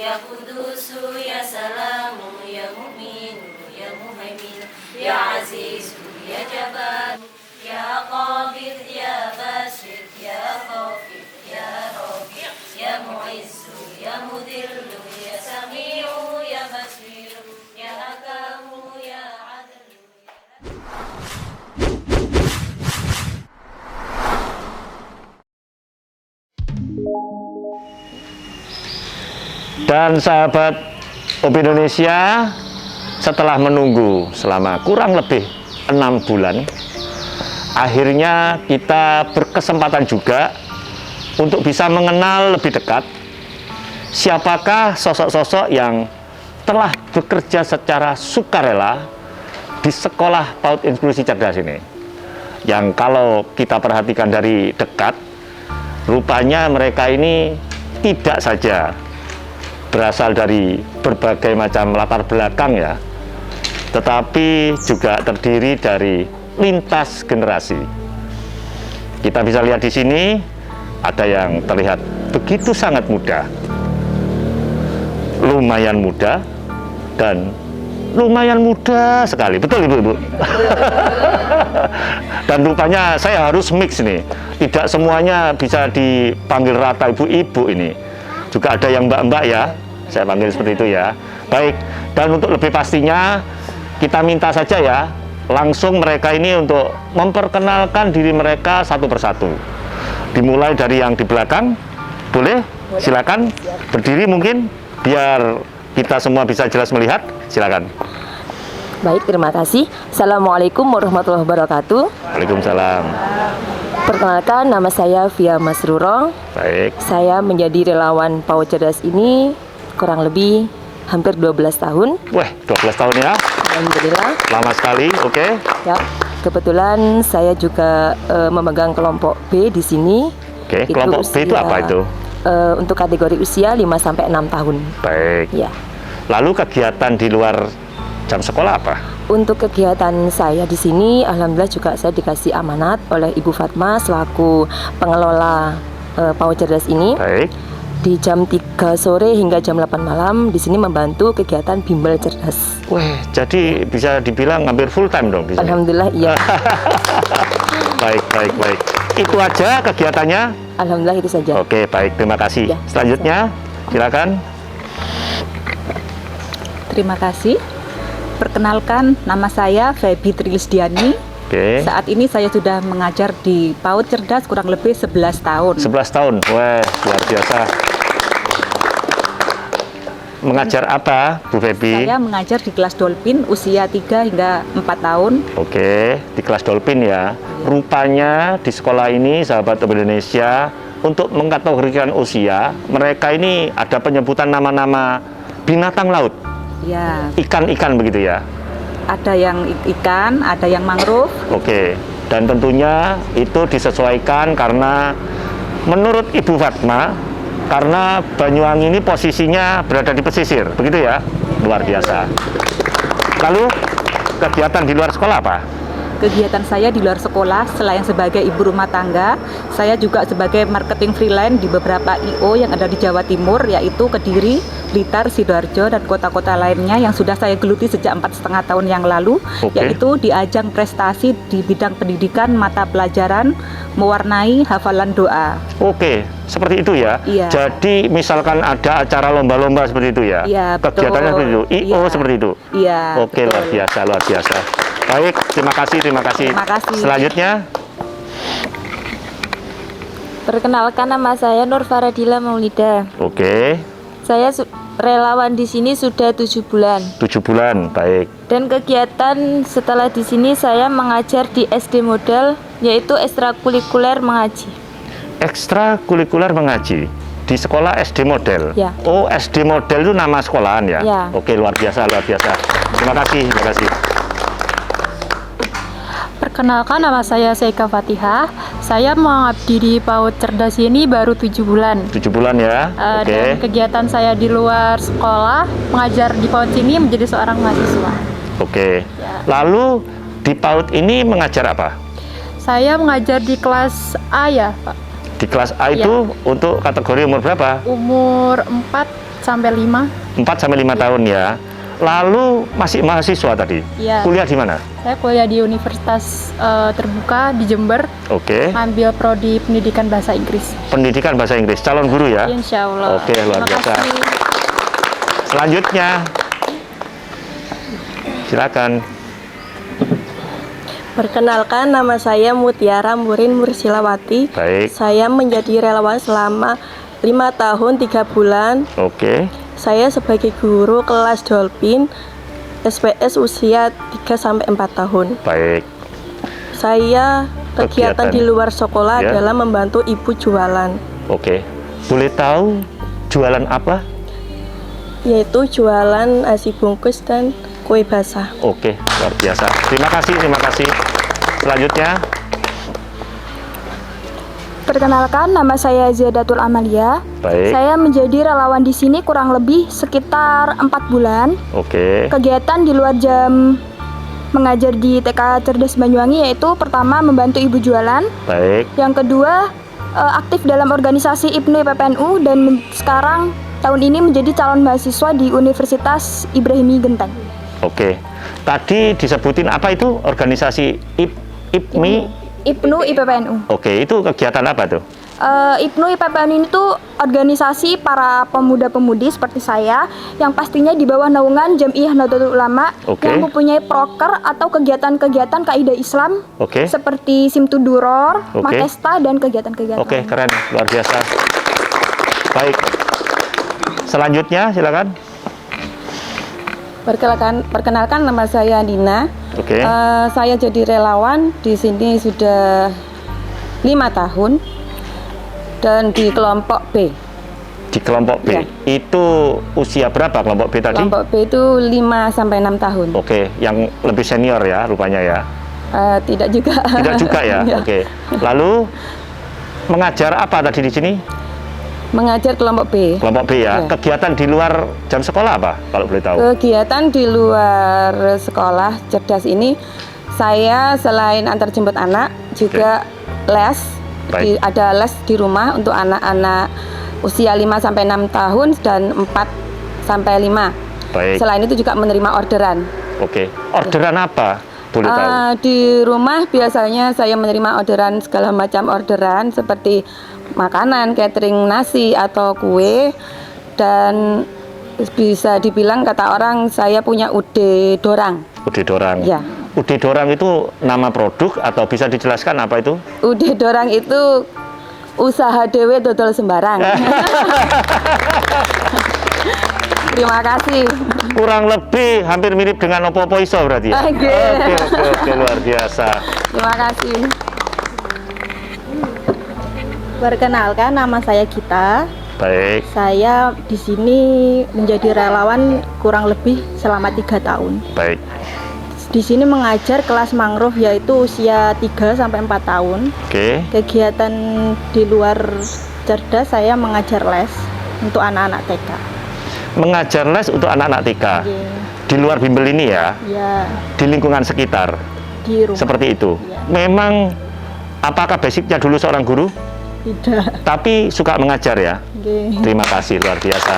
Ya Qudusu ya Salamu ya Mu'minu ya Muhaimin ya Azizu ya Jabbar ya Qabid ya Basit ya Khafid ya Rafi ya Mu'izzu ya Mudillu ya Sami'u ya Basiru ya Hakamu ya Adlu Dan sahabat OB Indonesia, setelah menunggu selama kurang lebih 6 bulan, akhirnya kita berkesempatan juga untuk bisa mengenal lebih dekat siapakah sosok-sosok yang telah bekerja secara sukarela di Sekolah PAUD Inklusi Cerdas ini. Yang kalau kita perhatikan dari dekat, rupanya mereka ini tidak saja berasal dari berbagai macam latar belakang ya, tetapi juga terdiri dari lintas generasi. Kita bisa lihat di sini ada yang terlihat begitu sangat muda, lumayan muda, dan lumayan muda sekali, betul ibu-ibu? Dan rupanya saya harus mix nih, tidak semuanya bisa dipanggil rata ibu-ibu ini. Juga ada yang mbak-mbak ya, saya panggil seperti itu ya. Baik, dan untuk lebih pastinya kita minta saja ya, langsung mereka ini untuk memperkenalkan diri mereka satu persatu. Dimulai dari yang di belakang, boleh? Silakan berdiri mungkin, biar kita semua bisa jelas melihat, silakan. Baik, terima kasih. Assalamualaikum warahmatullahi wabarakatuh. Waalaikumsalam. Perkenalkan, nama saya Via Masrurong. Baik. Saya menjadi relawan PAUD Cerdas ini kurang lebih hampir 12 tahun. Wah, 12 tahun ya. Alhamdulillah. Lama sekali, oke. Ya, kebetulan saya juga memegang kelompok B di sini. Oke, kelompok B itu apa itu? Untuk kategori usia 5-6 tahun. Baik. Ya. Lalu kegiatan di luar jam sekolah apa? Untuk kegiatan saya di sini, alhamdulillah juga saya dikasih amanat oleh Ibu Fatma selaku pengelola PAUD Cerdas ini. Baik. Di jam 3 sore hingga jam 8 malam di sini membantu kegiatan bimbel cerdas. Wih, jadi bisa dibilang hampir full time dong di sini. Alhamdulillah iya. Baik, baik, baik. Itu aja kegiatannya? Alhamdulillah itu saja. Oke, baik, terima kasih. Ya, selanjutnya, silakan. Terima kasih. Perkenalkan, nama saya Febi Trilisdiani. Oke. Saat ini saya sudah mengajar di PAUD Cerdas kurang lebih 11 tahun. 11 tahun, wah luar biasa. Mengajar apa, Bu Febi? Saya mengajar di kelas Dolphin usia 3 hingga 4 tahun. Oke, di kelas Dolphin ya. Rupanya di sekolah ini, sahabat Indonesia, untuk mengkategorikan usia, mereka ini ada penyebutan nama-nama binatang laut. Ya, Ikan-ikan begitu ya? ada yang ikan, ada yang mangrove. Oke, dan tentunya itu disesuaikan karena menurut Ibu Fatma, karena Banyuwangi ini posisinya berada di pesisir, begitu ya? Luar biasa. Lalu, kegiatan di luar sekolah apa? Kegiatan saya di luar sekolah, selain sebagai ibu rumah tangga, saya juga sebagai marketing freelance di beberapa I.O. yang ada di Jawa Timur, yaitu Kediri, Blitar, Sidoarjo, dan kota-kota lainnya yang sudah saya geluti sejak 4,5 tahun yang lalu, Oke. yaitu di ajang prestasi di bidang pendidikan mata pelajaran mewarnai hafalan doa. Oke, seperti itu ya? Iya. Jadi misalkan ada acara lomba-lomba seperti itu ya? Iya, betul. Kegiatannya seperti itu? I.O. Iya. seperti itu? Iya, Oke, betul. luar biasa, luar biasa. Baik, terima kasih, terima kasih. Terima kasih. Selanjutnya, Perkenalkan, nama saya Nur Faradila Maulida. oke, Saya relawan di sini sudah 7 bulan. 7 bulan, baik. Dan kegiatan setelah di sini saya mengajar di SD model, yaitu ekstrakurikuler mengaji. Ekstrakurikuler mengaji di sekolah SD model. Ya. Oh, SD model itu nama sekolahan ya? Ya. Oke, luar biasa, luar biasa. Terima kasih, terima kasih. Perkenalkan, nama saya Seika Fatihah. Saya mengabdi di PAUD Cerdas ini baru 7 bulan. 7 bulan ya? Oke. Dan kegiatan saya di luar sekolah, mengajar di PAUD ini menjadi seorang mahasiswa. Oke. Lalu di PAUD ini mengajar apa? Saya mengajar di kelas A ya, Pak. Di kelas A itu untuk kategori umur berapa? Umur 4 sampai 5. 4 sampai 5 tahun ya. Lalu masih mahasiswa tadi? Iya. Kuliah di mana? Saya kuliah di Universitas Terbuka di Jember, Oke. ambil prodi Pendidikan Bahasa Inggris. Pendidikan bahasa Inggris, calon guru ya? Insya Allah. Oke, luar Terima biasa. kasih. Selanjutnya, silakan. Perkenalkan, nama saya Mutiara Murin Mursilawati. Baik. Saya menjadi relawan selama 5 tahun 3 bulan. Oke. Saya sebagai guru kelas Dolphin SPS usia 3-4 tahun. Baik. Saya kegiatan Kegiatan. di luar sekolah Ya. adalah membantu ibu jualan, Oke. Boleh tahu jualan apa? yaitu jualan nasi bungkus dan kue basah. Oke, luar biasa. Terima kasih, terima kasih. Selanjutnya, Perkenalkan, nama saya Ziyadatul Amalia. baik. Saya menjadi relawan di sini kurang lebih sekitar 4 bulan. Oke. Kegiatan di luar jam mengajar di TK Cerdas Banyuwangi yaitu pertama membantu ibu jualan, Baik. yang kedua aktif dalam organisasi IPNU PPNU dan sekarang tahun ini menjadi calon mahasiswa di Universitas Ibrahimi Genteng. Oke. Tadi disebutin apa itu organisasi IPMI? IPNU IPPNU. Oke, itu kegiatan apa tuh? IPNU IPPNU itu organisasi para pemuda-pemudi seperti saya yang pastinya di bawah naungan Jam'iyah Nahdlatul Ulama Oke. yang mempunyai proker atau kegiatan-kegiatan kaidah Islam Oke. seperti Simtuduror, Oke. Makesta dan kegiatan-kegiatan. Oke, keren, luar biasa. Baik. Selanjutnya, silakan. Perkenalkan nama saya Nina. Oke. Saya jadi relawan di sini sudah 5 tahun dan di kelompok B. Di kelompok B. Ya. Itu usia berapa kelompok B tadi? Kelompok B itu 5 sampai 6 tahun. Oke, yang lebih senior ya rupanya ya. Tidak juga. Tidak juga ya. Ya. Oke. Lalu mengajar apa tadi di sini? Mengajar kelompok B. Kelompok B ya. Ya. Kegiatan di luar jam sekolah apa kalau boleh tahu? Kegiatan di luar sekolah cerdas ini saya selain antar jemput anak juga les. Baik. Ada les di rumah untuk anak-anak usia 5 sampai 6 tahun dan 4 sampai 5. Baik. Selain itu juga menerima orderan. Oke. Orderan apa? Boleh tahu? Di rumah biasanya saya menerima orderan segala macam orderan seperti makanan, catering nasi atau kue, dan bisa dibilang kata orang saya punya Ude Dorang. Ude Dorang. Ya. Ude Dorang itu nama produk atau bisa dijelaskan apa itu? Ude Dorang itu usaha dewe dodol sembarang. Terima kasih. Kurang lebih hampir mirip dengan Opo-Opo Iso berarti ya? Oke. Oke, luar biasa. Terima kasih. Perkenalkan, nama saya Gita. Baik. Saya di sini menjadi relawan kurang lebih selama 3 tahun. Baik. Di sini mengajar kelas mangrove yaitu usia 3 sampai 4 tahun. Oke. Kegiatan di luar cerdas saya mengajar les untuk anak-anak TK. Mengajar les untuk anak-anak TK. Oke. Di luar bimbel ini ya? Ya, Di lingkungan sekitar. di rumah. Seperti itu. Ya. Memang apakah basicnya dulu seorang guru? Tidak. Tapi suka mengajar ya? Oke. Terima kasih, luar biasa.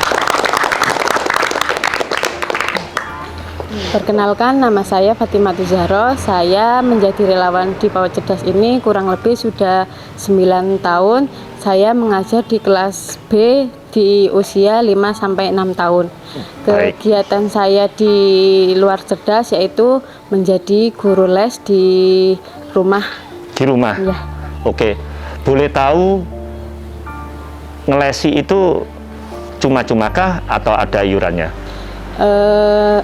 Perkenalkan, nama saya Fatimah Zahro. Saya menjadi relawan di PAUD Cerdas ini kurang lebih sudah 9 tahun. Saya mengajar di kelas B di usia 5 sampai 6 tahun. Baik. Kegiatan saya di luar cerdas yaitu menjadi guru les di rumah. Di rumah? Ya. Oke. Boleh tahu ngelesi itu cuma-cumakah atau ada iurannya?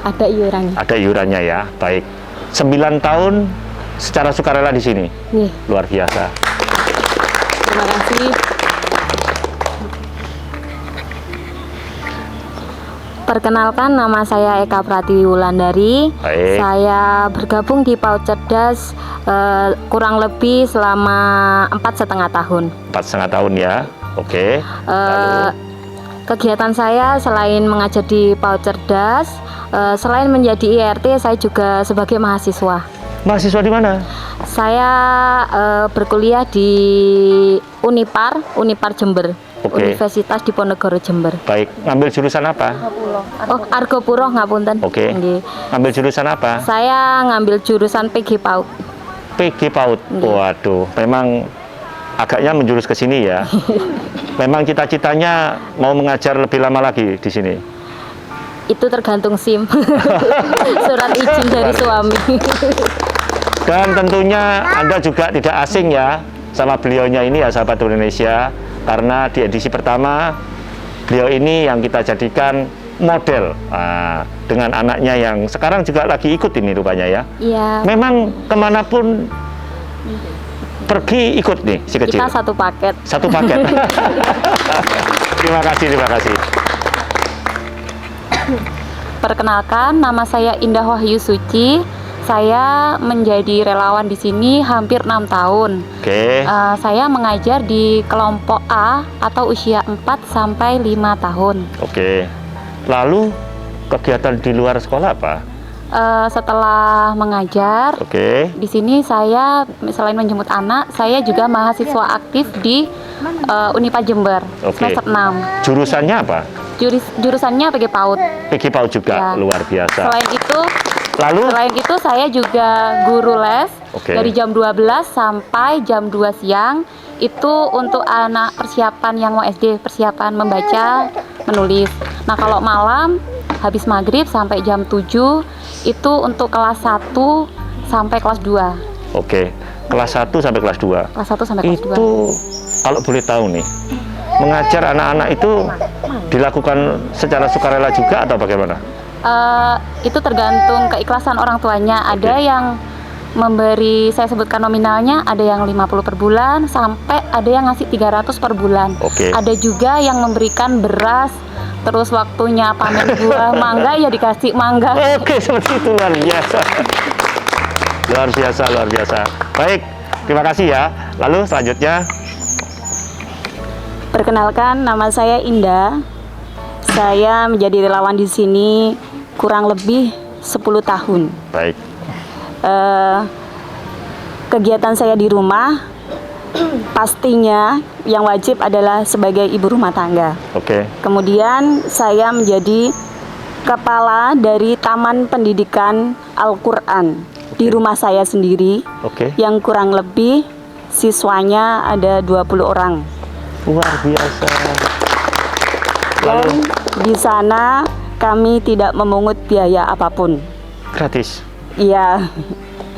Ada iurannya. Ada iurannya ya, baik. 9 tahun secara sukarela di sini, Nih, luar biasa. terima kasih. Perkenalkan, nama saya Eka Pratiwi Wulandari. Baik. Saya bergabung di PAUD Cerdas kurang lebih selama 4,5 tahun. 4,5 tahun ya, oke. Lalu, Kegiatan saya selain mengajar di PAUD Cerdas, selain menjadi IRT, saya juga sebagai mahasiswa. mahasiswa di mana? Saya berkuliah di Unipar Jember. Oke. Universitas Diponegoro Jember. Baik, ngambil jurusan apa? Oh, Argopuro ngapunten. Oke. Nggih. Ngambil jurusan apa? Saya ngambil jurusan PG PAUD. PG PAUD. Waduh, memang agaknya menjurus ke sini ya. Memang cita-citanya mau mengajar lebih lama lagi di sini. Itu tergantung SIM. Surat izin dari suami. Dan tentunya Anda juga tidak asing ya sama beliaunya ini ya, sahabat Indonesia, karena di edisi pertama beliau ini yang kita jadikan model dengan anaknya yang sekarang juga lagi ikut ini rupanya ya. Iya. Memang kemanapun pergi ikut nih si kecil. Kita satu paket. Satu paket. Terima kasih, terima kasih. Perkenalkan, nama saya Indah Wahyu Suci. Saya menjadi relawan di sini hampir 6 tahun. Oke. Saya mengajar di kelompok A atau usia 4 sampai 5 tahun. Oke. Lalu kegiatan di luar sekolah apa? Setelah mengajar, Oke. di sini saya selain menjemput anak, saya juga mahasiswa aktif di Unipa Jember, Oke. semester 6. Jurusannya apa? Jurusannya PG PAUD. PG PAUD juga, Ya. luar biasa. Selain itu saya juga guru les Oke. dari jam 12 sampai jam 2 siang. Itu untuk anak persiapan yang mau SD, persiapan membaca, menulis. Nah, kalau malam habis maghrib sampai jam 7 itu untuk kelas 1 sampai kelas 2. Oke. Kelas 1 sampai kelas 2. Kelas 1 sampai kelas 2. Itu kalau boleh tahu nih, mengajar anak-anak itu dilakukan secara sukarela juga atau bagaimana? Itu tergantung keikhlasan orang tuanya. Ada yang memberi, saya sebutkan nominalnya, ada yang 50 per bulan sampai ada yang ngasih 300 per bulan. Oke. Ada juga yang memberikan beras, terus waktunya panen buah mangga ya dikasih mangga. Oke, seperti itu, luar biasa. Luar biasa, luar biasa. Baik, terima kasih ya. Lalu selanjutnya. Perkenalkan, nama saya Indah. Saya menjadi relawan di sini kurang lebih 10 tahun. Baik. Kegiatan saya di rumah pastinya yang wajib adalah sebagai ibu rumah tangga. Oke. Kemudian saya menjadi kepala dari Taman Pendidikan Al-Quran di rumah saya sendiri. Oke. Yang kurang lebih siswanya ada 20 orang. Luar biasa. Dan di sana kami tidak memungut biaya apapun. Gratis. Iya.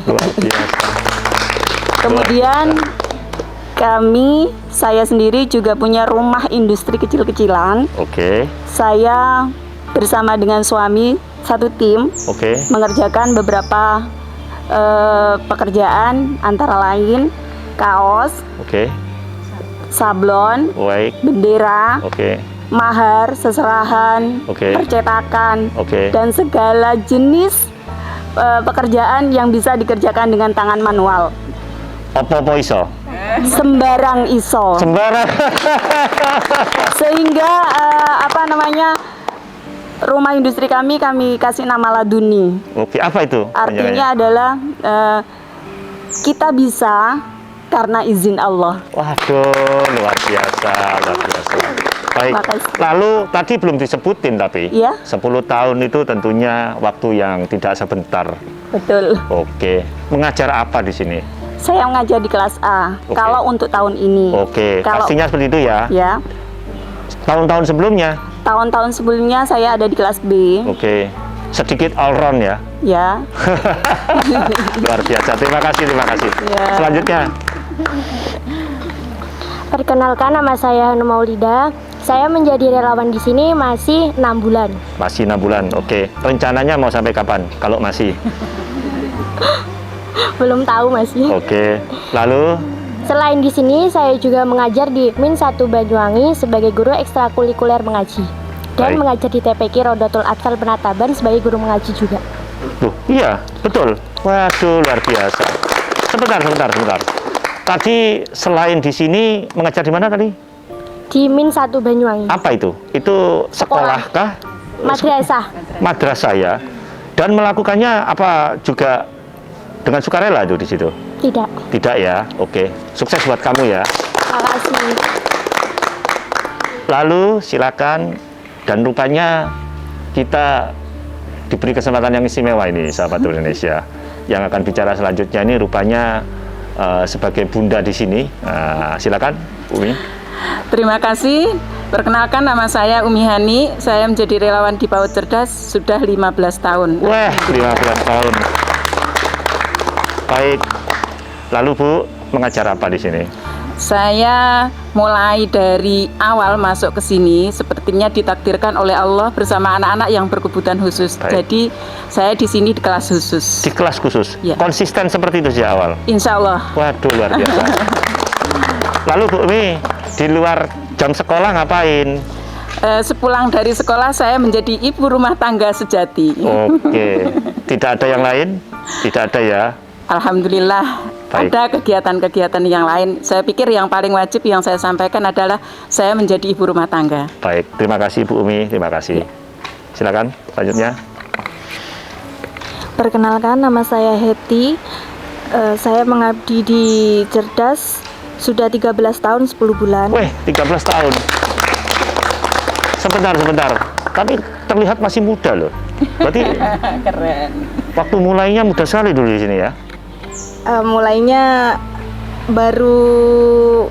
Luar biasa. Kemudian saya sendiri juga punya rumah industri kecil-kecilan. Oke. Saya bersama dengan suami satu tim Oke. mengerjakan beberapa pekerjaan, antara lain kaos, Oke. sablon, Baik. bendera, Oke. mahar, seserahan, Oke. percetakan, Oke. dan segala jenis pekerjaan yang bisa dikerjakan dengan tangan manual. Apa iso? Sembarang iso. Sembarang. Sehingga rumah industri kami kasih nama Laduni. Oke, apa itu? Artinya adalah kita bisa karena izin Allah. Waduh, luar biasa, luar biasa. Baik. Makasih. Lalu tadi belum disebutin tapi Iya. 10 tahun itu tentunya waktu yang tidak sebentar. Betul. Oke. Mengajar apa di sini? Saya mengajar di kelas A. Oke. Kalau untuk tahun ini. Oke. Kalau Pastinya seperti itu ya. ya, Tahun-tahun sebelumnya. tahun-tahun sebelumnya saya ada di kelas B. Oke. Sedikit all round ya. Ya. Luar biasa. Terima kasih, terima kasih. Ya. Selanjutnya. Perkenalkan, nama saya Hanum Maulida. Saya menjadi relawan di sini masih 6 bulan. Masih 6 bulan. Oke. Rencananya mau sampai kapan? Kalau masih. Belum tahu masih. Oke. Lalu Selain di sini, saya juga mengajar di Min 1 Banyuwangi sebagai guru ekstrakurikuler mengaji. Dan Baik. mengajar di TPQ Rodatul Atfal Penataban sebagai guru mengaji juga. Tuh, iya, betul. Waduh, luar biasa. Sebentar. Tadi selain di sini mengajar di mana tadi? Di Min 1 Banyuwangi. Apa itu? Itu sekolah kah? Madrasah. Madrasah ya. Dan melakukannya apa juga dengan sukarela itu di situ? Tidak. Tidak ya. Oke. Sukses buat kamu ya. Terima kasih. Lalu silakan, dan rupanya kita diberi kesempatan yang istimewa ini, sahabat Indonesia. Yang akan bicara selanjutnya ini rupanya sebagai bunda di sini. Silakan, Umi. Terima kasih. Perkenalkan, nama saya Umi Hani. Saya menjadi relawan di PAUD Cerdas sudah 15 tahun. Wah, 15 tahun. Baik. Lalu Bu, mengajar apa di sini? Saya mulai dari awal masuk ke sini sepertinya ditakdirkan oleh Allah bersama anak-anak yang berkebutuhan khusus. Baik. Jadi saya di sini di kelas khusus. Di kelas khusus? Ya. Konsisten seperti itu sejak awal? Insya Allah. Waduh, luar biasa. Lalu Bu Umi, di luar jam sekolah ngapain? Sepulang dari sekolah saya menjadi ibu rumah tangga sejati. Oke, tidak ada yang lain? Tidak ada ya? Alhamdulillah. Baik. Ada kegiatan-kegiatan yang lain. Saya pikir yang paling wajib yang saya sampaikan adalah saya menjadi ibu rumah tangga. Baik, terima kasih Bu Umi, terima kasih. Silakan, selanjutnya. Perkenalkan, nama saya Heti. Saya mengabdi di Cerdas sudah 13 tahun 10 bulan. Weh, 13 tahun. Sebentar. Tapi terlihat masih muda loh. Berarti Keren. waktu mulainya muda sekali dulu di sini ya? Mulainya baru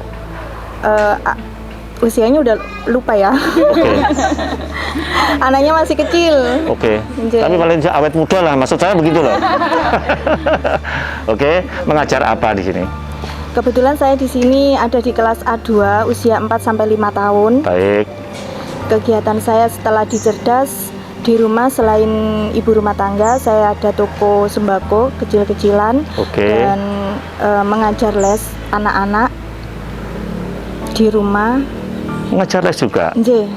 usianya udah lupa ya. Oke. Anaknya masih kecil. Oke. Jadi- Tapi paling tidak awet muda lah, maksud saya begitu loh. Oke, mengajar apa di sini? Kebetulan saya di sini ada di kelas A2 usia 4 sampai 5 tahun. Baik. Kegiatan saya setelah di Cerdas di rumah, selain ibu rumah tangga, saya ada toko sembako kecil-kecilan. Oke. Dan mengajar les anak-anak di rumah. Mengajar les juga? Nggih.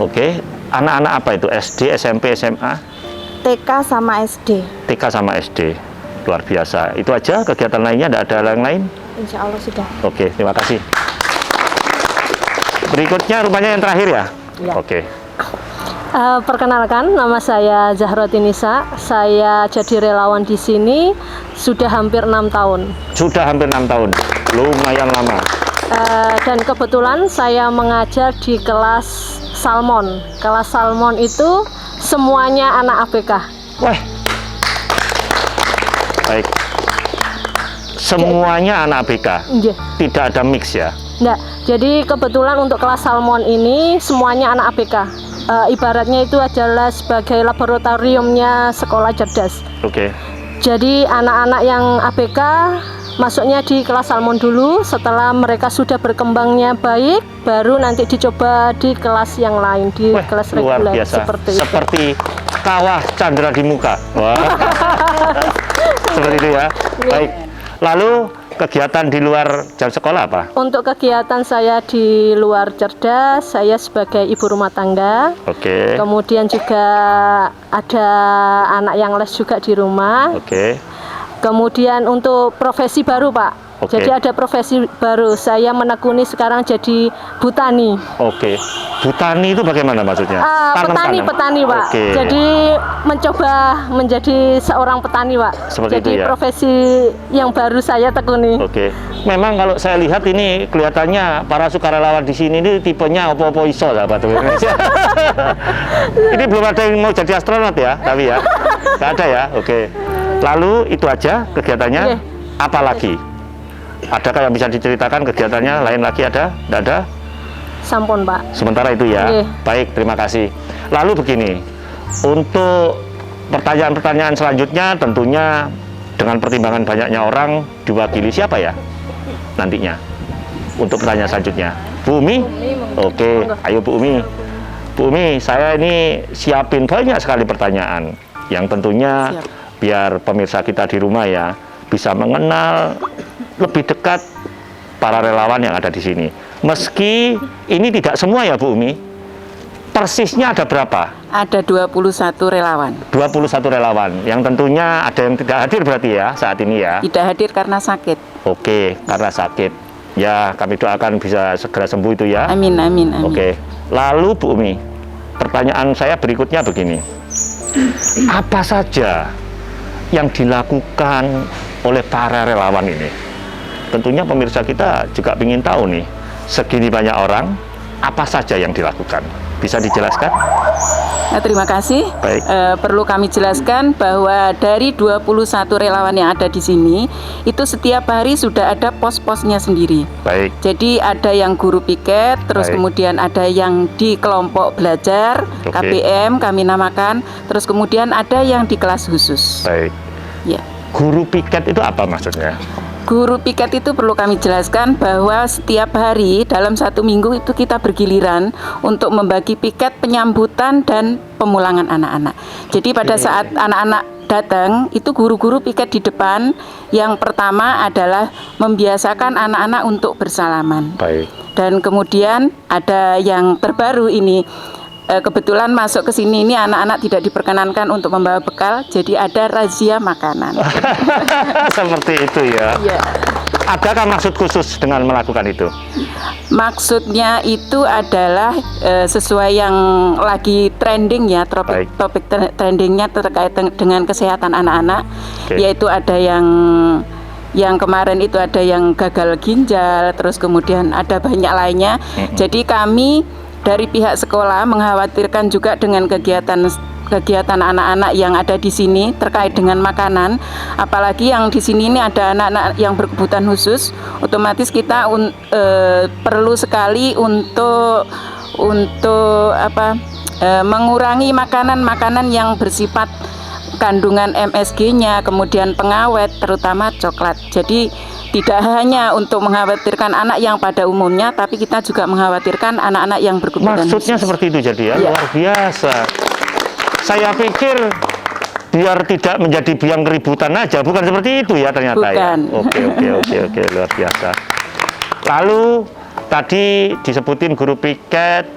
Oke. Anak-anak apa itu? SD, SMP, SMA? TK sama SD. TK sama SD. Luar biasa. Itu aja, kegiatan lainnya tidak ada yang lain? Insya Allah sudah. Oke, terima kasih. Berikutnya rupanya yang terakhir ya? Ya. Oke. Perkenalkan, nama saya Zahrotinisa. Saya jadi relawan di sini sudah hampir 6 tahun. Sudah hampir 6 tahun. Lumayan lama. Dan kebetulan saya mengajar di kelas Salmon. Kelas Salmon itu semuanya anak ABK. Wah. Baik. Semuanya anak ABK. Iya. Tidak ada mix ya? Enggak. Jadi kebetulan untuk kelas Salmon ini semuanya anak ABK. Ibaratnya itu adalah sebagai laboratoriumnya sekolah cerdas. Oke. Jadi anak-anak yang ABK masuknya di kelas Salmon dulu. Setelah mereka sudah berkembangnya baik, baru nanti dicoba di kelas yang lain, di Wah, kelas luar reguler biasa. seperti itu. Seperti kawah Chandra di muka. Wah. Seperti itu ya. Baik. Lalu kegiatan di luar jam sekolah apa? Untuk kegiatan saya di luar cerdas, saya sebagai ibu rumah tangga. Oke. Kemudian juga ada anak yang les juga di rumah. Oke. Kemudian untuk profesi baru, Pak. Oke. Jadi ada profesi baru. Saya menekuni sekarang jadi butani. Oke. Butani itu bagaimana maksudnya? Tanam-tanam? Petani, Pak. Oke. Jadi mencoba menjadi seorang petani, Pak. Seperti Jadi itu ya? profesi yang baru saya tekuni. Oke. Memang kalau saya lihat ini kelihatannya para sukarelawan di sini ini tipenya opo-opo iso lah Pak Indonesia. Ini belum ada yang mau jadi astronot ya, tapi ya. Nggak ada ya. Oke. Lalu itu aja kegiatannya. Iya. Apa lagi? Adakah yang bisa diceritakan kegiatannya? Lain lagi ada? Tidak ada? Sampun, Pak. Sementara itu ya. Iya. Baik, terima kasih. Lalu begini, untuk pertanyaan-pertanyaan selanjutnya tentunya dengan pertimbangan banyaknya orang diwakili siapa ya nantinya untuk pertanyaan selanjutnya? Bu Umi? Oke, ayo Bu Umi. Bu Umi, saya ini siapin banyak sekali pertanyaan yang tentunya biar pemirsa kita di rumah ya bisa mengenal lebih dekat para relawan yang ada di sini. Meski ini tidak semua ya Bu Umi, persisnya ada berapa? Ada 21 relawan. 21 relawan, yang tentunya ada yang tidak hadir berarti ya saat ini ya? Tidak hadir karena sakit. Oke, karena sakit. Ya, kami doakan bisa segera sembuh itu ya. Amin, amin, amin. Oke, lalu Bu Umi, pertanyaan saya berikutnya begini. Apa saja yang dilakukan oleh para relawan ini? Tentunya pemirsa kita juga ingin tahu nih, segini banyak orang, apa saja yang dilakukan? Bisa dijelaskan? Nah, terima kasih. Baik. Perlu kami jelaskan bahwa dari 21 relawan yang ada di sini, itu setiap hari sudah ada pos-posnya sendiri. Baik. Jadi ada yang guru piket, terus Baik. kemudian ada yang di kelompok belajar, Oke. KPM kami namakan, terus kemudian ada yang di kelas khusus. Baik. Ya. Guru piket itu apa maksudnya? Guru piket itu perlu kami jelaskan bahwa setiap hari dalam 1 minggu itu kita bergiliran untuk membagi piket penyambutan dan pemulangan anak-anak. Jadi pada saat anak-anak datang itu guru-guru piket di depan. Yang pertama adalah membiasakan anak-anak untuk bersalaman. Baik. Dan kemudian ada yang terbaru ini. Kebetulan masuk ke sini ini anak-anak tidak diperkenankan untuk membawa bekal, jadi ada razia makanan. Seperti itu ya. Ya. Adakah maksud khusus dengan melakukan itu? Maksudnya itu adalah sesuai yang lagi trending ya, topik trendingnya terkait dengan kesehatan anak-anak. Oke. Yaitu ada yang kemarin itu ada yang gagal ginjal, terus kemudian ada banyak lainnya. Jadi kami dari pihak sekolah mengkhawatirkan juga dengan kegiatan anak-anak yang ada di sini terkait dengan makanan, apalagi yang di sini ini ada anak-anak yang berkebutuhan khusus. Otomatis kita perlu sekali untuk mengurangi makanan-makanan yang bersifat kandungan MSG-nya, kemudian pengawet, terutama coklat. Jadi tidak hanya untuk mengkhawatirkan anak yang pada umumnya, tapi kita juga mengkhawatirkan anak-anak yang berkebutuhan Maksudnya khusus. seperti itu jadi ya, Ya. luar biasa. Saya pikir biar tidak menjadi biang keributan aja, bukan seperti itu ya ternyata. Bukan. Ya. Oke, luar biasa. Lalu tadi disebutin guru piket,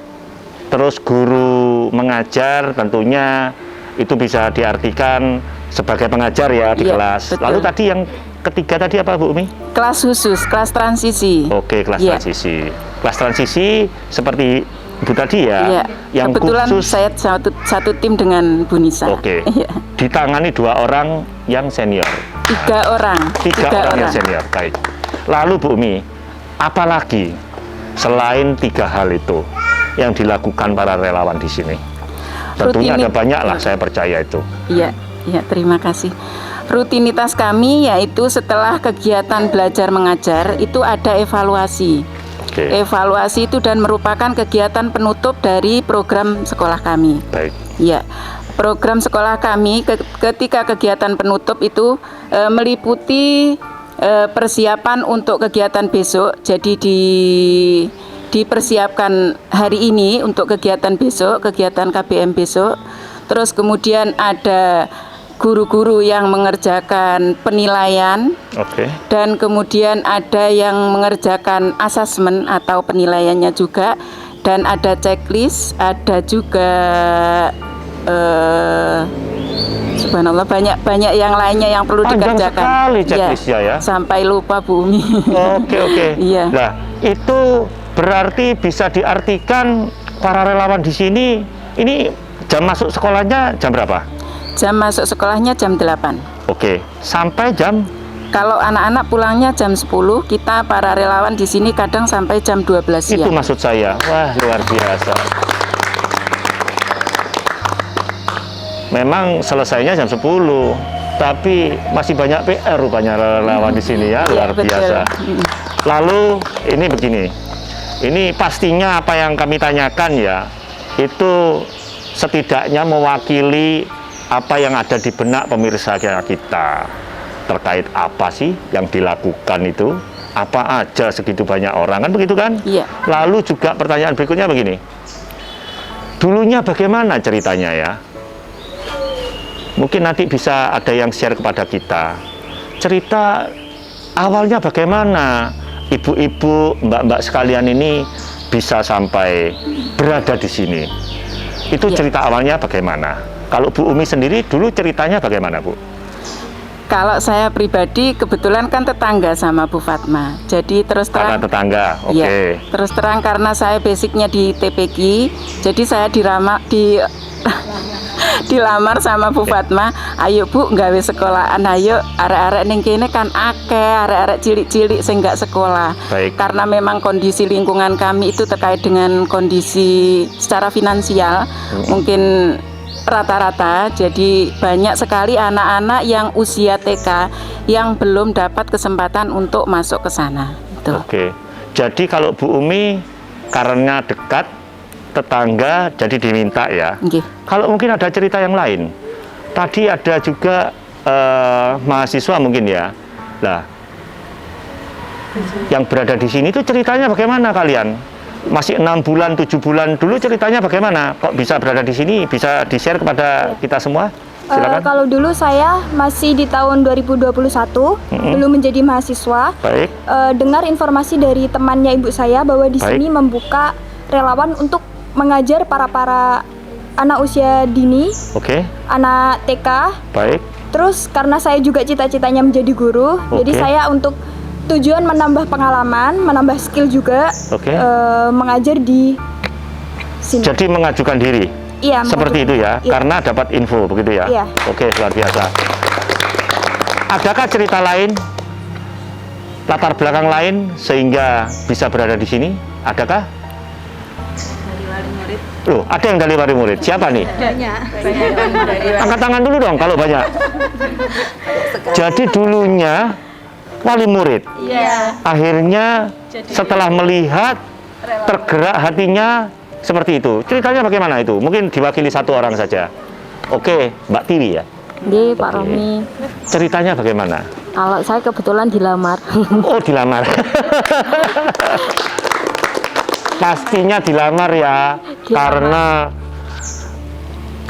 terus guru mengajar, tentunya itu bisa diartikan sebagai pengajar ya di Iya, kelas. betul. Lalu tadi yang ketiga tadi apa Bu Umi? Kelas khusus, kelas transisi. Oke, kelas Iya. transisi. Kelas transisi seperti Bu tadi ya, Iya. yang Kebetulan khusus. saya satu tim dengan Bu Nisa. Oke. Iya. Ditangani 2 orang yang senior. 3 orang. 3 orang yang senior. Baik. Lalu Bu Umi, apalagi selain 3 hal itu yang dilakukan para relawan di sini? Tentunya ada banyak lah, saya percaya itu. Iya, terima kasih. Rutinitas kami yaitu setelah kegiatan belajar mengajar itu ada evaluasi. Oke. Evaluasi itu dan merupakan kegiatan penutup dari program sekolah kami. Baik. Ya, program sekolah kami ketika kegiatan penutup itu meliputi persiapan untuk kegiatan besok. Jadi dipersiapkan hari ini untuk kegiatan besok, kegiatan KBM besok. Terus kemudian ada guru-guru yang mengerjakan penilaian. Oke. Dan kemudian ada yang mengerjakan asesmen atau penilaiannya juga, dan ada checklist, ada juga subhanallah banyak yang lainnya yang perlu Panjang dikerjakan. sekali checklistnya ya. Sampai lupa Bu Umi. Oke. Iya. Nah, itu berarti bisa diartikan para relawan di sini ini jam masuk sekolahnya jam berapa? Jam masuk sekolahnya jam 8. Oke, sampai jam. Kalau anak-anak pulangnya jam 10, kita para relawan di sini kadang sampai jam 12 siang. Itu maksud saya. Wah, luar biasa. Memang selesainya jam 10, tapi masih banyak PR rupanya relawan di sini ya, luar Iya, biasa. betul. Lalu ini begini. Ini pastinya apa yang kami tanyakan ya, itu setidaknya mewakili apa yang ada di benak pemirsa kita. Terkait apa sih yang dilakukan itu, apa aja segitu banyak orang, kan begitu kan? Iya. Lalu juga pertanyaan berikutnya begini, dulunya bagaimana ceritanya ya? Mungkin nanti bisa ada yang share kepada kita, cerita awalnya bagaimana ibu-ibu, mbak-mbak sekalian ini bisa sampai berada di sini. Itu cerita awalnya bagaimana? Kalau Bu Umi sendiri dulu ceritanya bagaimana, Bu? Kalau saya pribadi kebetulan kan tetangga sama Bu Fatma. Jadi terus terang Karena tetangga, oke. ya, terus terang karena saya basicnya di TPQ, jadi saya dilamar sama Bu Fatma, ayo Bu nggawe sekolahan, ayo arek-arek ning kene kan akeh arek-arek cilik-cilik sing gak sekolah. Baik. Karena memang kondisi lingkungan kami itu terkait dengan kondisi secara finansial mungkin rata-rata, jadi banyak sekali anak-anak yang usia TK yang belum dapat kesempatan untuk masuk ke sana. Oke. Jadi kalau Bu Umi karena dekat tetangga jadi diminta ya. Nggih. Kalau mungkin ada cerita yang lain. Tadi ada juga mahasiswa mungkin ya. Nah, yang berada di sini itu ceritanya bagaimana kalian? Masih 6 bulan, 7 bulan dulu ceritanya bagaimana? Kok bisa berada di sini? Bisa di-share kepada kita semua? Silakan. Kalau dulu saya masih di tahun 2021, belum menjadi mahasiswa. Baik. Dengar informasi dari temannya ibu saya bahwa di sini membuka relawan untuk mengajar para anak usia dini, anak TK. Baik. Terus karena saya juga cita-citanya menjadi guru, jadi saya untuk tujuan menambah pengalaman, menambah skill juga, mengajar di sini. Jadi mengajukan diri. Iya. Seperti itu ya, karena dapat info begitu ya. Iya. Oke, luar biasa. Adakah cerita lain, latar belakang lain sehingga bisa berada di sini? Adakah? Loh, ada yang dari wali murid. Siapa nih? Angkat tangan dulu dong kalau banyak. Jadi dulunya wali murid. Akhirnya setelah melihat tergerak hatinya seperti itu. Ceritanya bagaimana itu? Mungkin diwakili satu orang saja. Oke, Mbak Tiwi ya. Nggih, Pak Romi. Ceritanya bagaimana? Kalau saya kebetulan dilamar. Oh, dilamar. Pastinya dilamar ya, karena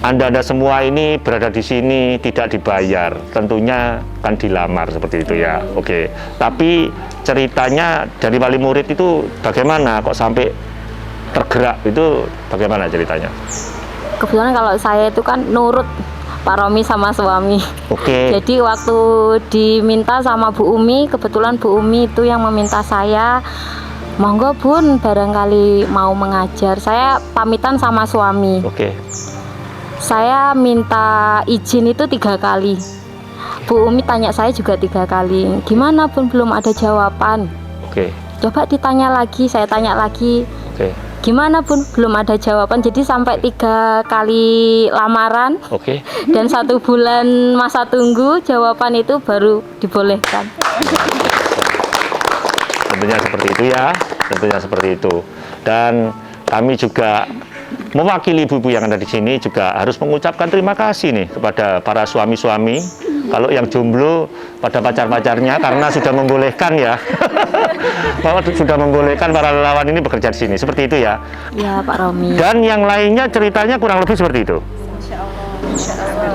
Anda semua ini berada di sini tidak dibayar, tentunya kan dilamar seperti itu ya. Oke, tapi ceritanya dari wali murid itu bagaimana kok sampai tergerak, itu bagaimana ceritanya? Kebetulan kalau saya itu kan nurut Pak Romi sama suami. Jadi waktu diminta sama Bu Umi, kebetulan Bu Umi itu yang meminta saya, monggo Bun, barangkali mau mengajar. Saya pamitan sama suami. Saya minta izin itu 3 kali. Bu Umi tanya saya juga 3 kali. Gimana Bun, belum ada jawaban. Coba ditanya lagi, saya tanya lagi. Gimana Bun, belum ada jawaban. Jadi sampai 3 kali lamaran. Dan 1 bulan masa tunggu, jawaban itu baru dibolehkan. Tentunya seperti itu ya, tentunya seperti itu. Dan kami juga mewakili ibu-ibu yang ada di sini juga harus mengucapkan terima kasih nih kepada para suami-suami. Kalau yang jomblo pada pacar-pacarnya karena sudah membolehkan ya. Bahwa sudah membolehkan para relawan ini bekerja di sini. Seperti itu ya. Ya, Pak Romi. Dan yang lainnya ceritanya kurang lebih seperti itu.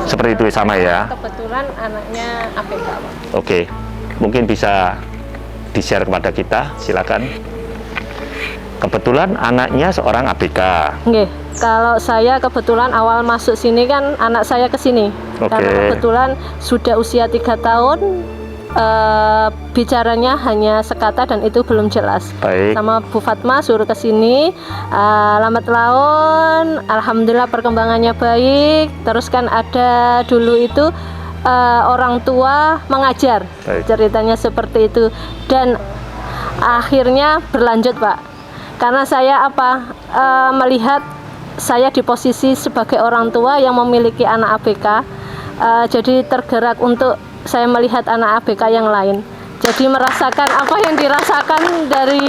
Seperti itu sama ya. Kebetulan anaknya APK. Oke. Mungkin bisa di-share kepada kita, silakan. Kebetulan anaknya seorang ABK. Nggih, kalau saya kebetulan awal masuk sini kan anak saya ke sini. Karena kebetulan sudah usia 3 tahun, bicaranya hanya sekata dan itu belum jelas. Sama Bu Fatma suruh ke sini, lambat laun, alhamdulillah perkembangannya baik. Terus kan ada dulu itu orang tua mengajar, ceritanya seperti itu, dan akhirnya berlanjut Pak, karena saya melihat saya di posisi sebagai orang tua yang memiliki anak ABK, jadi tergerak untuk saya melihat anak ABK yang lain, jadi merasakan apa yang dirasakan dari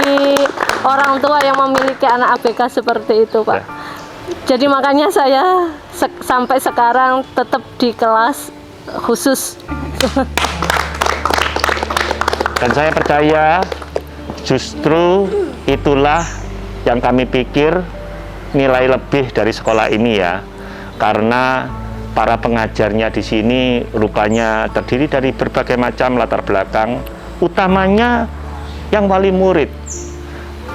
orang tua yang memiliki anak ABK seperti itu Pak. Jadi makanya saya sampai sekarang tetap di kelas khusus. Dan saya percaya justru itulah yang kami pikir nilai lebih dari sekolah ini ya, karena para pengajarnya di sini rupanya terdiri dari berbagai macam latar belakang, utamanya yang wali murid.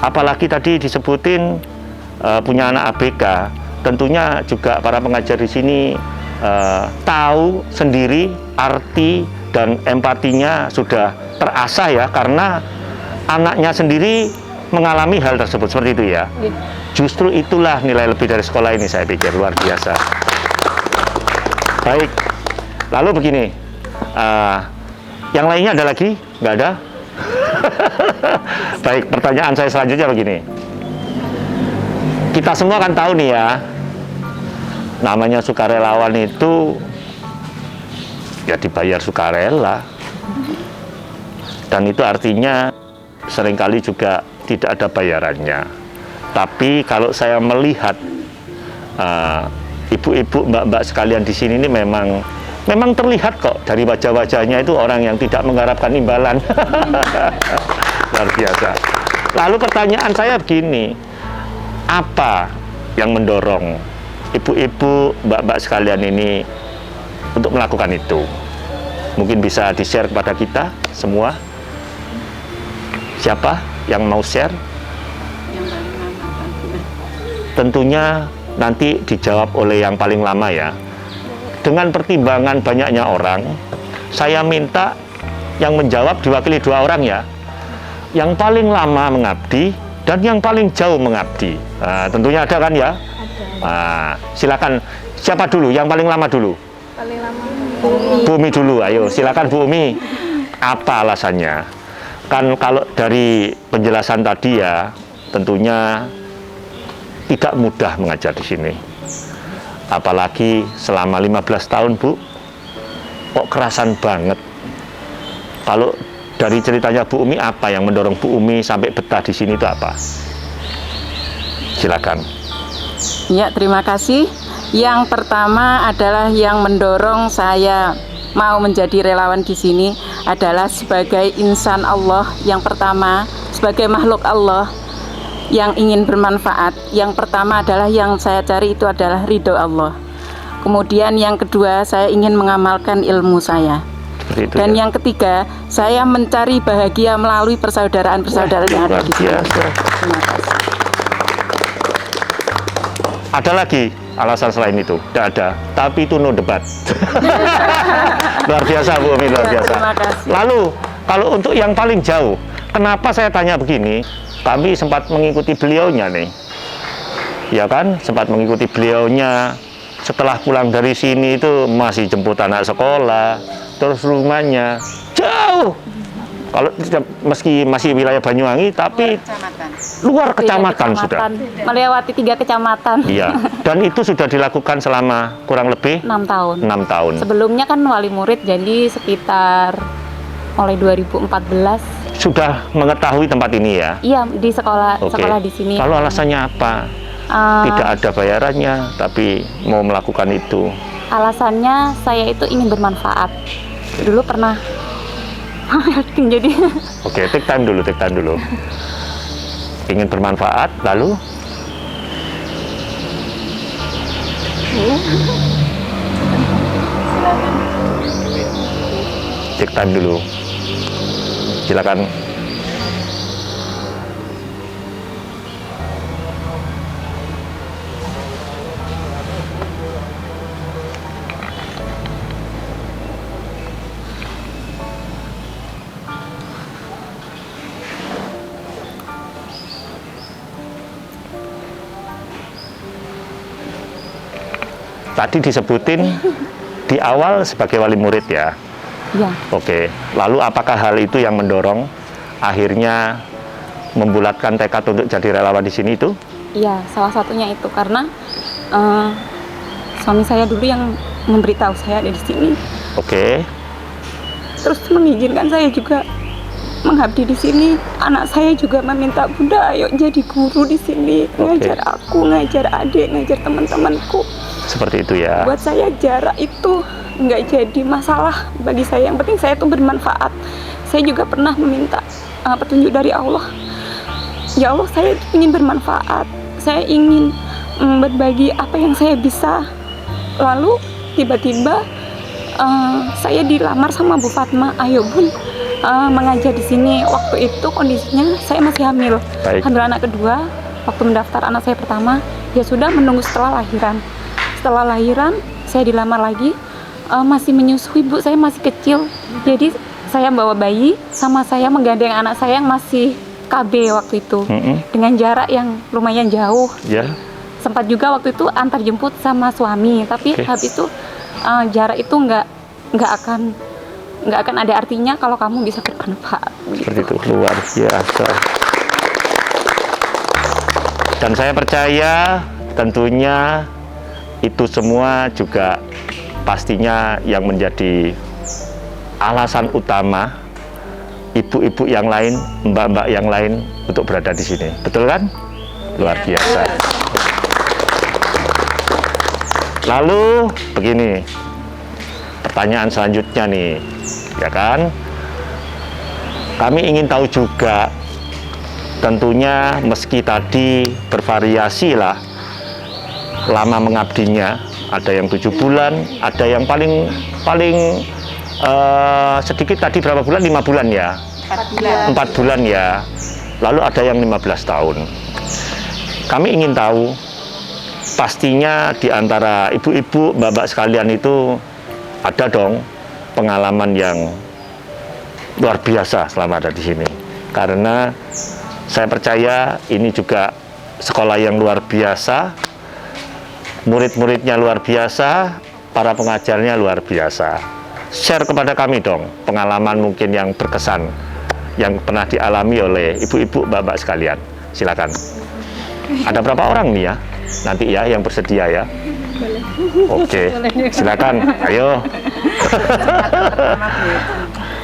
Apalagi tadi disebutin punya anak ABK, tentunya juga para pengajar di sini tahu sendiri arti dan empatinya sudah terasah ya, karena anaknya sendiri mengalami hal tersebut seperti itu ya. Justru itulah nilai lebih dari sekolah ini, saya pikir luar biasa. Baik, lalu begini, yang lainnya ada lagi? Nggak ada? Baik, pertanyaan saya selanjutnya begini. Kita semua kan tahu nih ya, namanya sukarelawan itu ya dibayar sukarela, dan itu artinya seringkali juga tidak ada bayarannya. Tapi kalau saya melihat ibu-ibu, mbak-mbak sekalian di sini ini memang terlihat kok dari wajah-wajahnya itu orang yang tidak mengharapkan imbalan. Luar biasa. Lalu pertanyaan saya begini, apa yang mendorong ibu-ibu, mbak-mbak sekalian ini untuk melakukan itu? Mungkin bisa di-share kepada kita semua. Siapa yang mau share? Tentunya nanti dijawab oleh yang paling lama ya. Dengan pertimbangan banyaknya orang, saya minta yang menjawab diwakili 2 orang ya. Yang paling lama mengabdi dan yang paling jauh mengabdi. Nah, tentunya ada kan ya? Nah, silakan, siapa dulu? Yang paling lama dulu? Paling lama Bu Umi dulu, ayo silakan Bu Umi. Apa alasannya? Kan kalau dari penjelasan tadi ya, tentunya tidak mudah mengajar di sini. Apalagi selama 15 tahun, Bu. Kok kerasan banget. Kalau dari ceritanya Bu Umi, apa yang mendorong Bu Umi sampai betah di sini itu apa? Silakan. Ya, terima kasih. Yang pertama adalah yang mendorong saya mau menjadi relawan di sini adalah sebagai insan Allah. Yang pertama, sebagai makhluk Allah yang ingin bermanfaat. Yang pertama adalah yang saya cari itu adalah ridho Allah. Kemudian yang kedua, saya ingin mengamalkan ilmu saya. Dan yang ketiga, saya mencari bahagia melalui persaudaraan-persaudaraan yang ada di sini. Terima kasih. Ada lagi alasan selain itu? Tidak ada, tapi itu no debat. Luar biasa Bu Umi, luar biasa. Lalu kalau untuk yang paling jauh, kenapa saya tanya begini? Kami sempat mengikuti beliaunya nih, ya kan? Sempat mengikuti beliaunya. Setelah pulang dari sini itu masih jemput anak sekolah, terus rumahnya jauh. Kalau meski masih wilayah Banyuwangi, tapi luar kecamatan sudah. Melewati 3 kecamatan. Iya, dan itu sudah dilakukan selama kurang lebih 6 tahun. 6 tahun. Sebelumnya kan wali murid, jadi sekitar mulai 2014. Sudah mengetahui tempat ini ya? Iya, di sekolah di sini. Kalau alasannya apa? Tidak ada bayarannya, tapi mau melakukan itu. Alasannya saya itu ingin bermanfaat. Dulu pernah jadi. Oke, take time dulu. Ingin bermanfaat, lalu? Take time dulu. Silakan. Tadi disebutin di awal sebagai wali murid ya? Iya. Oke, lalu apakah hal itu yang mendorong akhirnya membulatkan tekad untuk jadi relawan di sini itu? Iya, salah satunya itu karena suami saya dulu yang memberitahu saya ada di sini. Oke. Terus mengizinkan saya juga mengabdi di sini. Anak saya juga meminta, Bunda, ayo jadi guru di sini, ngajar aku, ngajar adik, ngajar teman-temanku. Seperti itu ya. Buat saya jarak itu nggak jadi masalah bagi saya. Yang penting saya itu bermanfaat. Saya juga pernah meminta petunjuk dari Allah. Ya Allah, saya ingin bermanfaat. Saya ingin berbagi apa yang saya bisa. Lalu tiba-tiba saya dilamar sama Bu Fatma. Ayo Bun, mengajar di sini. Waktu itu kondisinya saya masih hamil. Hamil anak kedua. Waktu mendaftar anak saya pertama, ya sudah menunggu setelah lahiran. Setelah lahiran, saya dilamar lagi, masih menyusui, Bu, saya masih kecil. Jadi saya bawa bayi, sama saya menggandeng anak saya yang masih KB waktu itu dengan jarak yang lumayan jauh. Ya. Sempat juga waktu itu antar jemput sama suami, tapi habis itu jarak itu nggak akan ada artinya kalau kamu bisa bermanfaat. Seperti itu, luar biasa. Dan saya percaya tentunya itu semua juga pastinya yang menjadi alasan utama ibu-ibu yang lain, mbak-mbak yang lain untuk berada di sini. Betul kan? Luar biasa. Lalu begini, pertanyaan selanjutnya nih, ya kan? Kami ingin tahu juga, tentunya meski tadi bervariasi lah lama mengabdinya, ada yang 7 bulan, ada yang paling sedikit tadi berapa bulan? 5 bulan ya? 4 bulan ya. Lalu ada yang 15 tahun. Kami ingin tahu, pastinya di antara ibu-ibu, mbak-mbak sekalian itu ada dong pengalaman yang luar biasa selama ada di sini. Karena saya percaya ini juga sekolah yang luar biasa, murid-muridnya luar biasa, para pengajarnya luar biasa. Share kepada kami dong pengalaman mungkin yang berkesan yang pernah dialami oleh ibu-ibu, mbak-mbak sekalian. Silakan. Ada berapa orang nih ya? Nanti ya yang bersedia ya. Oke, silakan. Ayo.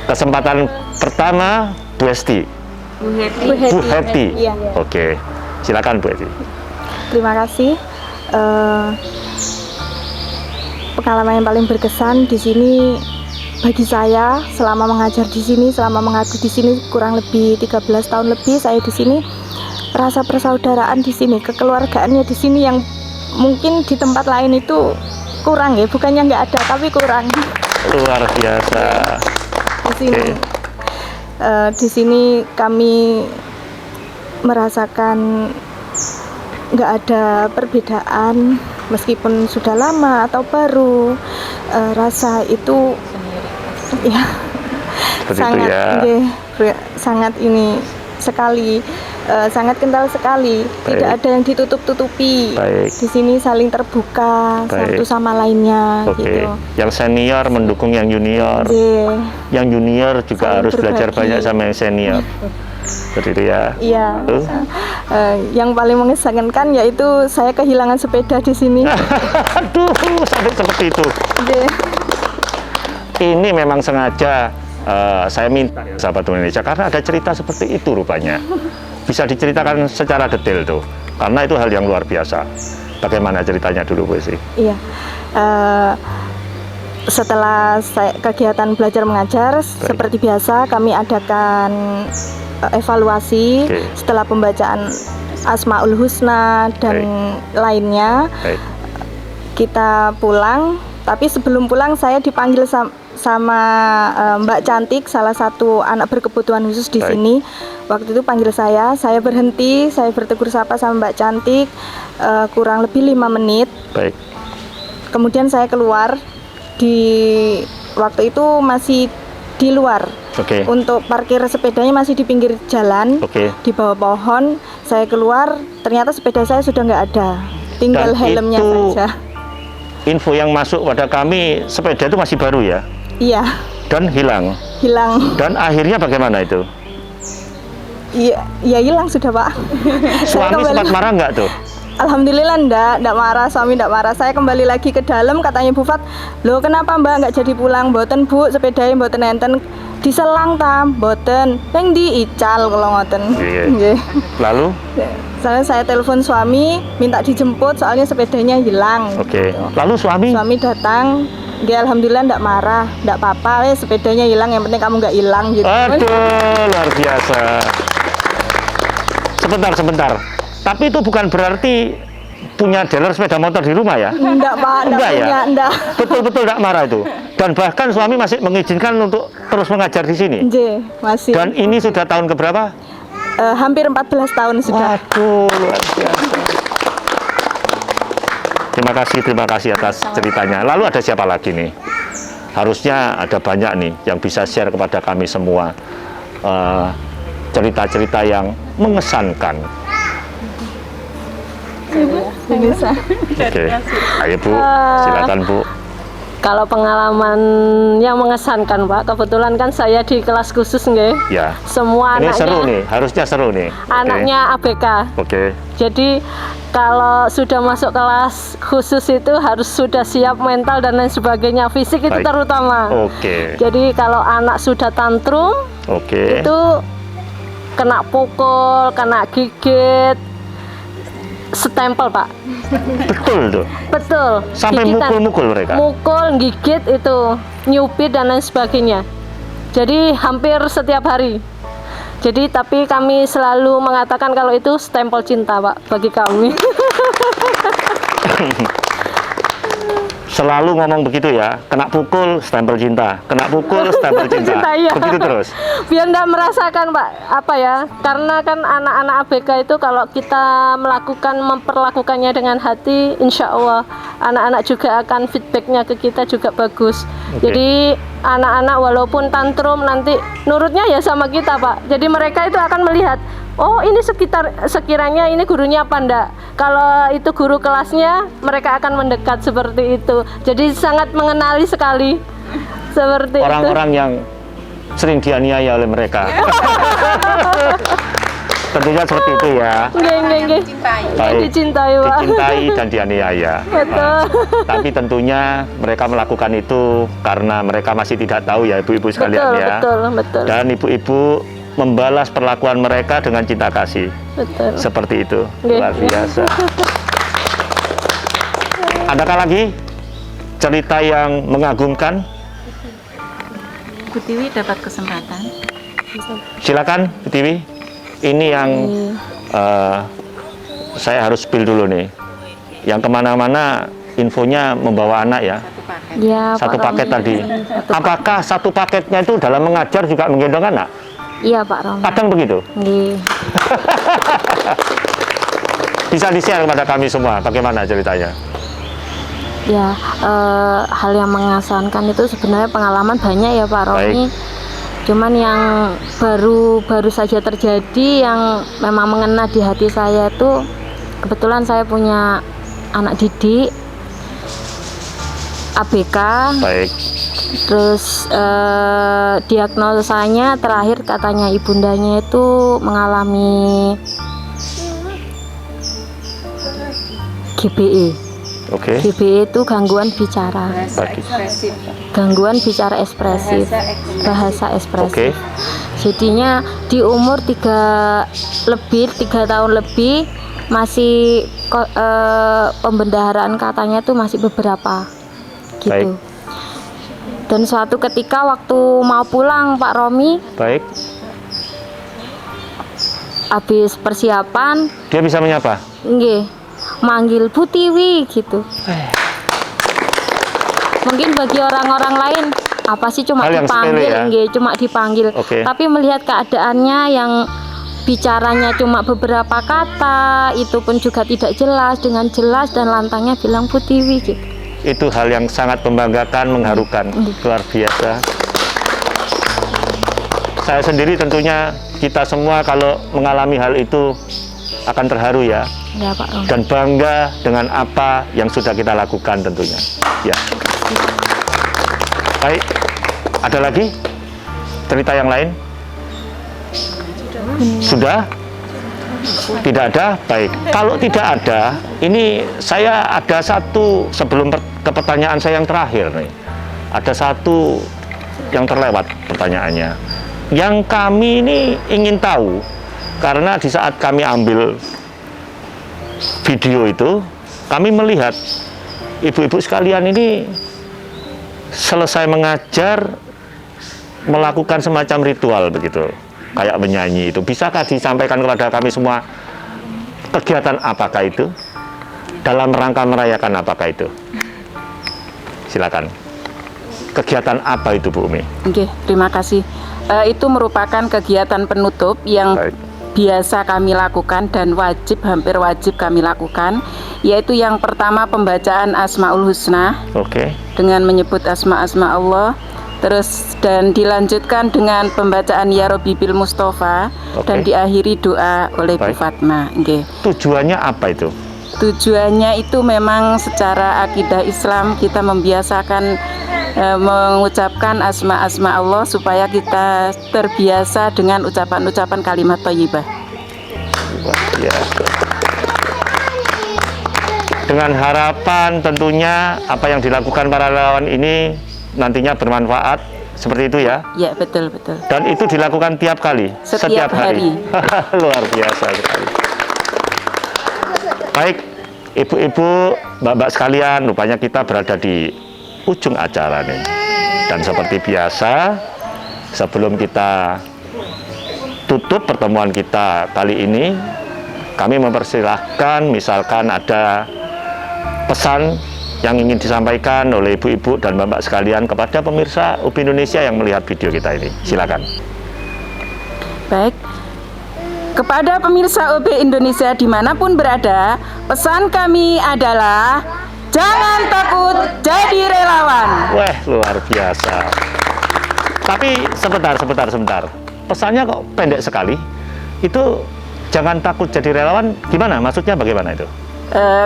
Kesempatan pertama Bu Hesti. Bu Heti. Iya. Oke, silakan Bu Heti. Terima kasih. Pengalaman yang paling berkesan di sini bagi saya selama mengajar di sini, selama mengabdi di sini kurang lebih 13 tahun lebih saya di sini, rasa persaudaraan di sini, kekeluargaannya di sini yang mungkin di tempat lain itu kurang ya, bukannya nggak ada tapi kurang. Luar biasa. Di sini, di sini kami merasakan nggak ada perbedaan meskipun sudah lama atau baru, rasa itu ya sangat sangat ini sekali, sangat kental sekali. Tidak ada yang ditutup-tutupi. Di sini saling terbuka satu sama lainnya. Gitu. Yang senior mendukung yang junior. Yang junior juga saling harus belajar banyak sama yang senior. Seperti itu ya. Iya. Yang paling mengesankan yaitu saya kehilangan sepeda di sini. Aduh, sampai seperti itu. Ini memang sengaja saya minta sahabat Indonesia karena ada cerita seperti itu rupanya. Bisa diceritakan secara detail tuh, karena itu hal yang luar biasa. Bagaimana ceritanya dulu Bu Hesti? Iya. Setelah kegiatan belajar mengajar, seperti biasa kami adakan evaluasi setelah pembacaan Asmaul Husna dan lainnya. Kita pulang, tapi sebelum pulang saya dipanggil sama Mbak Cantik, salah satu anak berkebutuhan khusus di sini. Waktu itu panggil saya berhenti, saya bertegur sapa sama Mbak Cantik kurang lebih 5 menit. Kemudian saya keluar, waktu itu masih di luar. Untuk parkir sepedanya masih di pinggir jalan, di bawah pohon. Saya keluar, ternyata sepeda saya sudah nggak ada, tinggal helmnya saja. Info yang masuk pada kami, sepeda itu masih baru ya? Iya. Dan hilang? Hilang. Dan akhirnya bagaimana itu? Iya, ya hilang sudah Pak. Suami sempat marah nggak tuh? Alhamdulillah enggak marah, suami enggak marah. Saya kembali lagi ke dalam, katanya Bu Fat, loh kenapa Mbak nggak jadi pulang? Boten Bu, sepedanya boten enten diselang tam, boten, yang diical kalau ngoten. Lalu? Saya telepon suami, minta dijemput soalnya sepedanya hilang. Lalu suami? Suami datang, dia alhamdulillah enggak marah, enggak apa-apa, sepedanya hilang, yang penting kamu nggak hilang gitu. Aduh, luar biasa. Sebentar. Tapi itu bukan berarti punya dealer sepeda motor di rumah ya? Enggak Pak, enggak punya, enggak. Betul-betul enggak marah itu. Dan bahkan suami masih mengizinkan untuk terus mengajar di sini. Masih. Dan ini sudah tahun keberapa? Hampir 14 tahun sudah. Waduh, luar biasa. Terima kasih atas ceritanya. Lalu ada siapa lagi nih? Harusnya ada banyak nih yang bisa share kepada kami semua. cerita-cerita yang mengesankan. Oke, ayo Bu, silakan Bu. Kalau pengalaman yang mengesankan Pak, kebetulan kan saya di kelas khusus nggih. Ya. Semua Ini anaknya seru nih, harusnya seru nih. anaknya ABK. Oke. Jadi kalau sudah masuk kelas khusus itu harus sudah siap mental dan lain sebagainya, fisik itu Baik. terutama. Oke. Jadi kalau anak sudah tantrum Oke. itu kena pukul, kena gigit, stempel Pak. Betul tuh. Betul. Sampai gigitan. mukul-mukul mereka. Mukul, gigit itu, nyupit dan lain sebagainya. Jadi hampir setiap hari. Jadi tapi kami selalu mengatakan kalau itu stempel cinta Pak bagi kami. Selalu ngomong begitu ya, kena pukul stempel cinta, kena pukul stempel cinta, iya. begitu terus. Biar enggak merasakan Pak, apa ya, karena kan anak-anak ABK itu kalau kita memperlakukannya dengan hati, insya Allah anak-anak juga akan feedbacknya ke kita juga bagus. Oke. Jadi anak-anak walaupun tantrum nanti nurutnya ya sama kita Pak. Jadi mereka itu akan melihat, oh ini sekiranya ini gurunya apa enggak. Kalau itu guru kelasnya, mereka akan mendekat seperti itu. Jadi sangat mengenali sekali seperti Orang-orang yang sering dianiaya oleh mereka. Tentunya seperti itu ya. Nggih. Baik. Dicintai Pak. Dicintai dan dianiaya. Betul. Tapi tentunya mereka melakukan itu karena mereka masih tidak tahu ya ibu-ibu sekalian ya. Betul. Dan ibu-ibu membalas perlakuan mereka dengan cinta kasih. Betul. Seperti itu. Nggih. Luar biasa. Adakah lagi cerita yang mengagumkan? Bu Tiwi dapat kesempatan. Silakan Bu Tiwi. Ini yang saya harus spill dulu nih. Yang kemana-mana infonya membawa anak ya. Ya, Satu Pak paket Romi. tadi. Apakah satu paketnya itu dalam mengajar juga menggendong anak? Iya Pak Romi. Kadang begitu. Nggih. Bisa di-share kepada kami semua bagaimana ceritanya? Ya, hal yang mengesankan itu sebenarnya pengalaman banyak ya Pak Romi. Cuman yang baru saja terjadi yang memang mengena di hati saya itu, kebetulan saya punya anak didik ABK. Baik. Terus diagnosanya terakhir katanya ibundanya itu mengalami GBE. Oke. GBE itu gangguan bicara. Gangguan bicara ekspresif. Bahasa ekspresif. Jadinya di umur 3 tahun lebih masih pembendaharaan katanya tuh masih beberapa gitu. Baik. Dan suatu ketika waktu mau pulang Pak Romi, Baik. habis persiapan, Dia bisa menyapa? nggih, manggil Bu Tiwi gitu. Mungkin bagi orang-orang lain apa sih cuma Hal yang dipanggil, sepele ya? nggih, cuma dipanggil. Oke. Tapi melihat keadaannya yang bicaranya cuma beberapa kata, itu pun juga tidak jelas, dengan jelas dan lantangnya bilang Bu Tiwi gitu. Itu hal yang sangat membanggakan, mengharukan, luar biasa. Saya sendiri tentunya kita semua kalau mengalami hal itu akan terharu ya, Ya Pak Romi. dan bangga dengan apa yang sudah kita lakukan tentunya. Ya. Baik, ada lagi cerita yang lain? Sudah? Tidak ada? Baik. Kalau tidak ada, ini saya ada satu sebelum ke pertanyaan saya yang terakhir nih. Ada satu yang terlewat pertanyaannya. Yang kami ini ingin tahu, karena di saat kami ambil video itu, kami melihat ibu-ibu sekalian ini selesai mengajar, melakukan semacam ritual begitu. Kayak menyanyi itu. Bisakah disampaikan kepada kami semua kegiatan apakah itu? Dalam rangka merayakan apakah itu? Silakan. Kegiatan apa itu Bu Umi? Oke, terima kasih. Itu merupakan kegiatan penutup yang biasa kami lakukan dan hampir wajib kami lakukan, yaitu yang pertama pembacaan Asmaul Husna. Oke. Dengan menyebut asma-asma Allah. Terus dan dilanjutkan dengan pembacaan Ya Rabbi bil Mustafa dan diakhiri doa oleh Bu Fatma. Nggih. Tujuannya apa itu? Tujuannya itu memang secara akidah Islam kita membiasakan mengucapkan asma-asma Allah supaya kita terbiasa dengan ucapan-ucapan kalimat thayyibah. Ya. Dengan harapan tentunya apa yang dilakukan para relawan ini nantinya bermanfaat, seperti itu ya? Ya, betul. Dan itu dilakukan tiap kali? Setiap hari. Luar biasa sekali. Baik, ibu-ibu, mbak-mbak sekalian, rupanya kita berada di ujung acara nih. Dan seperti biasa, sebelum kita tutup pertemuan kita kali ini, kami mempersilahkan misalkan ada pesan yang ingin disampaikan oleh ibu-ibu dan mbak-mbak sekalian kepada pemirsa UB Indonesia yang melihat video kita ini. Silakan. Baik. Kepada pemirsa UB Indonesia dimanapun berada, pesan kami adalah jangan takut jadi relawan. Wah, luar biasa. Tapi sebentar. Pesannya kok pendek sekali. Itu jangan takut jadi relawan, gimana? Maksudnya bagaimana itu?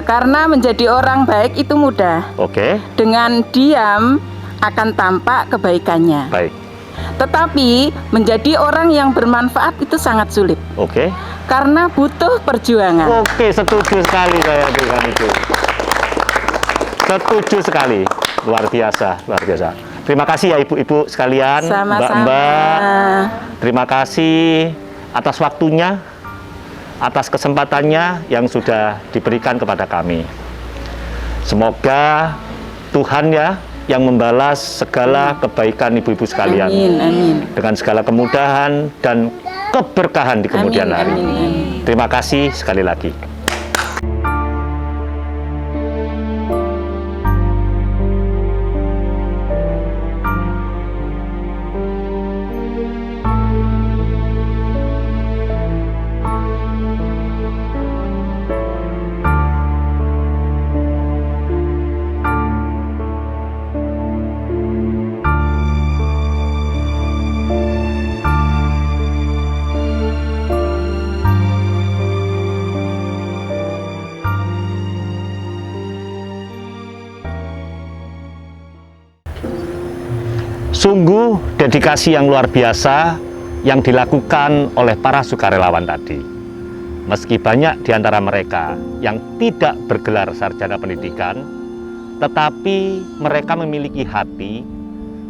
Karena menjadi orang baik itu mudah. Oke. Dengan diam akan tampak kebaikannya. Baik. Tetapi menjadi orang yang bermanfaat itu sangat sulit. Oke. Karena butuh perjuangan. Oke, setuju sekali saya dengan itu. Setuju sekali. Luar biasa. Terima kasih ya ibu-ibu sekalian, mbak-mbak. Terima kasih atas waktunya, atas kesempatannya yang sudah diberikan kepada kami. Semoga Tuhan ya yang membalas segala kebaikan ibu-ibu sekalian. Amin. Dengan segala kemudahan dan keberkahan di kemudian hari. Amin. Terima kasih sekali lagi. Sungguh dedikasi yang luar biasa yang dilakukan oleh para sukarelawan tadi. Meski banyak di antara mereka yang tidak bergelar sarjana pendidikan, tetapi mereka memiliki hati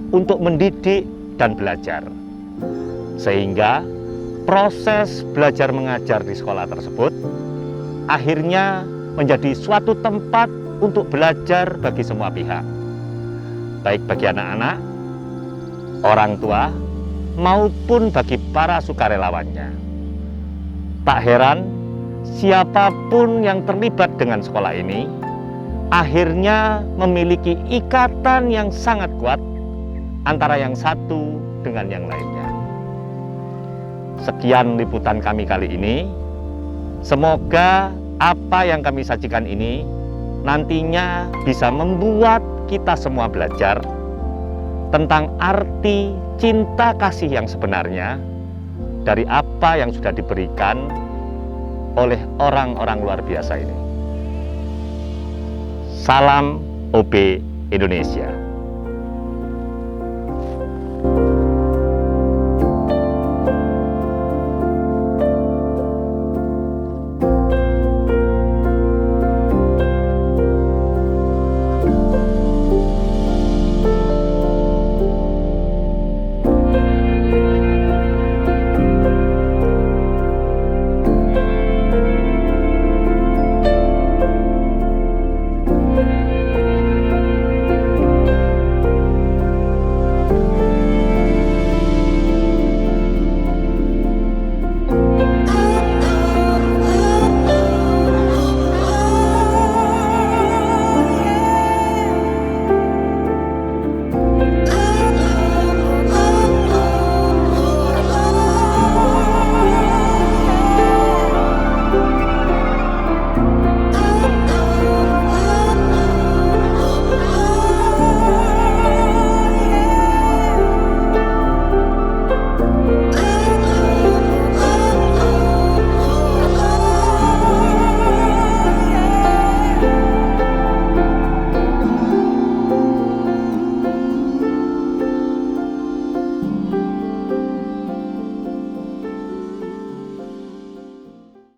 untuk mendidik dan belajar. Sehingga proses belajar mengajar di sekolah tersebut akhirnya menjadi suatu tempat untuk belajar bagi semua pihak. Baik bagi anak-anak, orang tua, maupun bagi para sukarelawannya. Tak heran, siapapun yang terlibat dengan sekolah ini, akhirnya memiliki ikatan yang sangat kuat antara yang satu dengan yang lainnya. Sekian liputan kami kali ini. Semoga apa yang kami sajikan ini nantinya bisa membuat kita semua belajar tentang arti cinta kasih yang sebenarnya dari apa yang sudah diberikan oleh orang-orang luar biasa ini. Salam OB Indonesia.